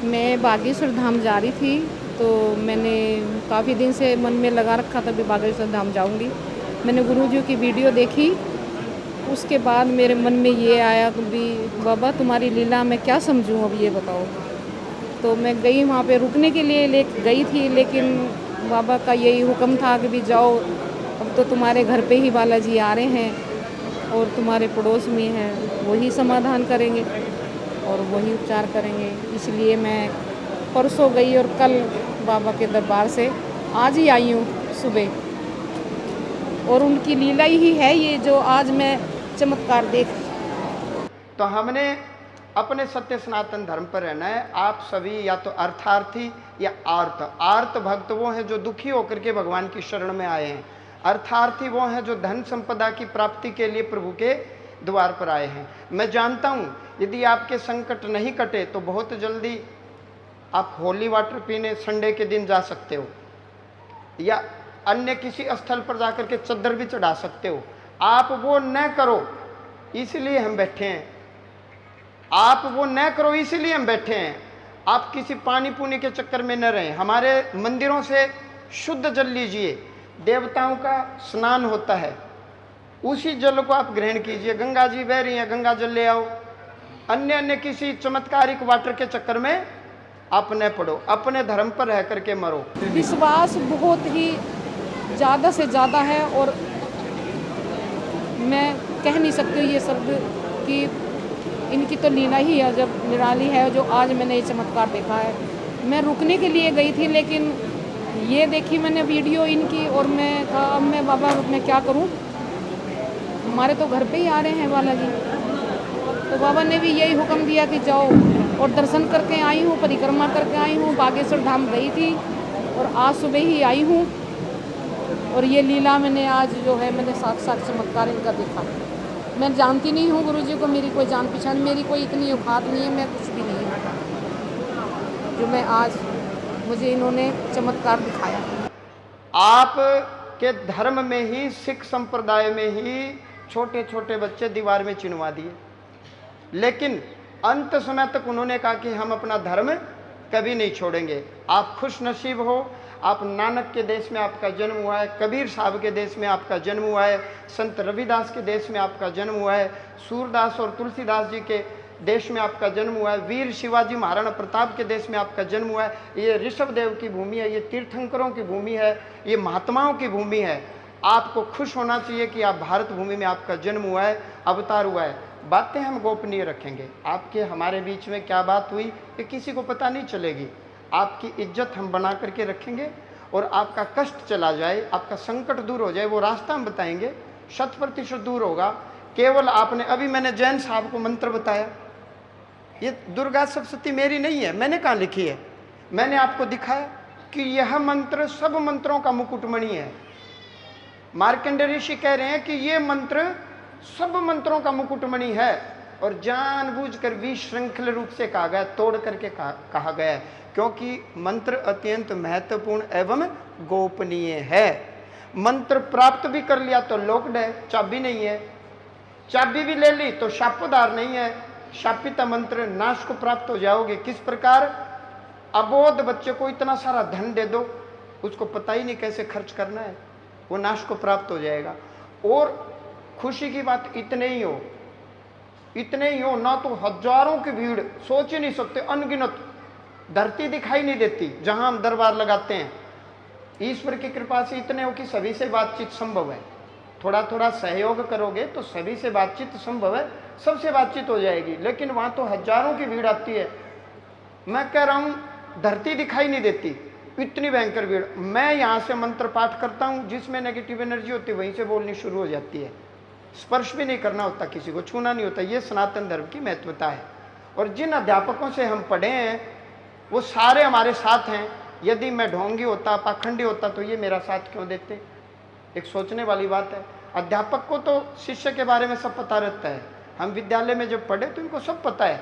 मैं बागेश्वर धाम जा रही थी, तो मैंने काफ़ी दिन से मन में लगा रखा था कि बागेश्वर धाम जाऊंगी। मैंने गुरुजी की वीडियो देखी, उसके बाद मेरे मन में ये आया कि भी बाबा तुम्हारी लीला मैं क्या समझूं, अब ये बताओ। तो मैं गई वहाँ पे रुकने के लिए गई थी, लेकिन बाबा का यही हुक्म था कि भी जाओ, अब तो तुम्हारे घर पे ही बालाजी आ रहे हैं और तुम्हारे पड़ोस में हैं, वही समाधान करेंगे और वही उपचार करेंगे। इसलिए मैं परसों गई और कल बाबा के दरबार से आज ही आई हूँ सुबह, और उनकी लीला ही है ये जो आज मैं चमत्कार देख। तो हमने अपने सत्य सनातन धर्म पर रहना है। आप सभी या तो अर्थार्थी या आर्त भक्त वो हैं जो दुखी होकर के भगवान की शरण में आए हैं। अर्थार्थी वो हैं जो धन संपदा की प्राप्ति के लिए प्रभु के द्वार पर आए हैं। मैं जानता हूं यदि आपके संकट नहीं कटे तो बहुत जल्दी आप होली वाटर पीने संडे के दिन जा सकते हो, या अन्य किसी स्थल पर जाकर के चद्दर भी चढ़ा सकते हो। आप वो न करो, इसलिए हम बैठे हैं। आप वो न करो इसलिए हम बैठे हैं। आप किसी पानी पुनी के चक्कर में न रहें। हमारे मंदिरों से शुद्ध जल लीजिए, देवताओं का स्नान होता है, उसी जल को आप ग्रहण कीजिए। गंगा जी बह रही हैं, गंगा जल ले आओ। अन्य अन्य किसी चमत्कारिक वाटर के चक्कर में आप न पड़ो, अपने धर्म पर रह करके मरो। विश्वास बहुत ही ज़्यादा से ज़्यादा है, और मैं कह नहीं सकती ये शब्द कि इनकी तो लीला ही है जब निराली है, जो आज मैंने ये चमत्कार देखा है। मैं रुकने के लिए गई थी, लेकिन ये देखी मैंने वीडियो इनकी, और मैं कहा अब मैं बाबा मैं क्या करूं, हमारे तो घर पे ही आ रहे हैं बालाजी। तो बाबा ने भी यही हुक्म दिया कि जाओ, और दर्शन करके आई हूँ, परिक्रमा करके आई हूँ। बागेश्वर धाम गई थी और आज सुबह ही आई हूँ, और ये लीला मैंने आज जो है मैंने साक्षात चमत्कार इनका देखा। मैं जानती नहीं हूँ गुरुजी को, मेरी कोई जान पहचान, मेरी कोई इतनी औकात नहीं है, मैं कुछ भी नहीं हूँ जो मैं आज मुझे इन्होंने चमत्कार दिखाया। आप के धर्म में ही, सिख संप्रदाय में ही छोटे छोटे बच्चे दीवार में चिनवा दिए, लेकिन अंत समय तक उन्होंने कहा कि हम अपना धर्म कभी नहीं छोड़ेंगे। आप खुश नसीब हो, आप नानक के देश में आपका जन्म हुआ है, कबीर साहब के देश में आपका जन्म हुआ है, संत रविदास के देश में आपका जन्म हुआ है, सूरदास और तुलसीदास जी के देश में आपका जन्म हुआ है, वीर शिवाजी महाराणा प्रताप के देश में आपका जन्म हुआ है। ये ऋषभ देव की भूमि है, ये तीर्थंकरों की भूमि है, ये महात्माओं की भूमि है। आपको खुश होना चाहिए कि आप भारत भूमि में आपका जन्म हुआ है, अवतार हुआ है। बातें हम गोपनीय रखेंगे। आपके हमारे बीच में क्या बात हुई ये किसी को पता नहीं चलेगी। आपकी इज्जत हम बना करके रखेंगे, और आपका कष्ट चला जाए, आपका संकट दूर हो जाए, वो रास्ता हम बताएंगे, 100% दूर होगा। केवल आपने, अभी मैंने जैन साहब को मंत्र बताया, ये दुर्गा सप्तशती मेरी नहीं है, मैंने कहाँ लिखी है, मैंने आपको दिखाया कि यह मंत्र सब मंत्रों का मुकुटमणि है। मार्कंडेय ऋषि कह रहे हैं कि ये मंत्र सब मंत्रों का मुकुटमणि है, और जानबूझकर विशृंखल रूप से कहा गया, तोड़ करके कहा गया है, क्योंकि मंत्र अत्यंत महत्वपूर्ण एवं गोपनीय है। मंत्र प्राप्त भी कर लिया तो लॉक्ड है, चाबी नहीं है। चाबी भी ले ली तो शापोदार नहीं है, शापित मंत्र नाश को प्राप्त हो जाओगे। किस प्रकार? अबोध बच्चे को इतना सारा धन दे दो, उसको पता ही नहीं कैसे खर्च करना है, वो नाश को प्राप्त हो जाएगा। और खुशी की बात इतने ही हो, इतने ही हो ना, तो हजारों की भीड़, सोच ही नहीं सकते, अनगिनत। धरती दिखाई नहीं देती जहां हम दरबार लगाते हैं। ईश्वर की कृपा से इतने हो कि सभी से बातचीत संभव है। थोड़ा थोड़ा सहयोग करोगे तो सभी से बातचीत संभव है, सबसे बातचीत हो जाएगी। लेकिन वहां तो हजारों की भीड़ आती है। मैं कह रहा हूं धरती दिखाई नहीं देती, इतनी भयंकर भीड़। मैं यहां से मंत्र पाठ करता हूं, जिसमें नेगेटिव एनर्जी होती है वहीं से बोलनी शुरू हो जाती है। स्पर्श भी नहीं करना होता, किसी को छूना नहीं होता। ये सनातन धर्म की महत्वता है। और जिन अध्यापकों से हम पढ़े हैं वो सारे हमारे साथ हैं। यदि मैं ढोंगी होता, पाखंडी होता, तो ये मेरा साथ क्यों देते? एक सोचने वाली बात है। अध्यापक को तो शिष्य के बारे में सब पता रहता है। हम विद्यालय में जब पढ़े तो इनको सब पता है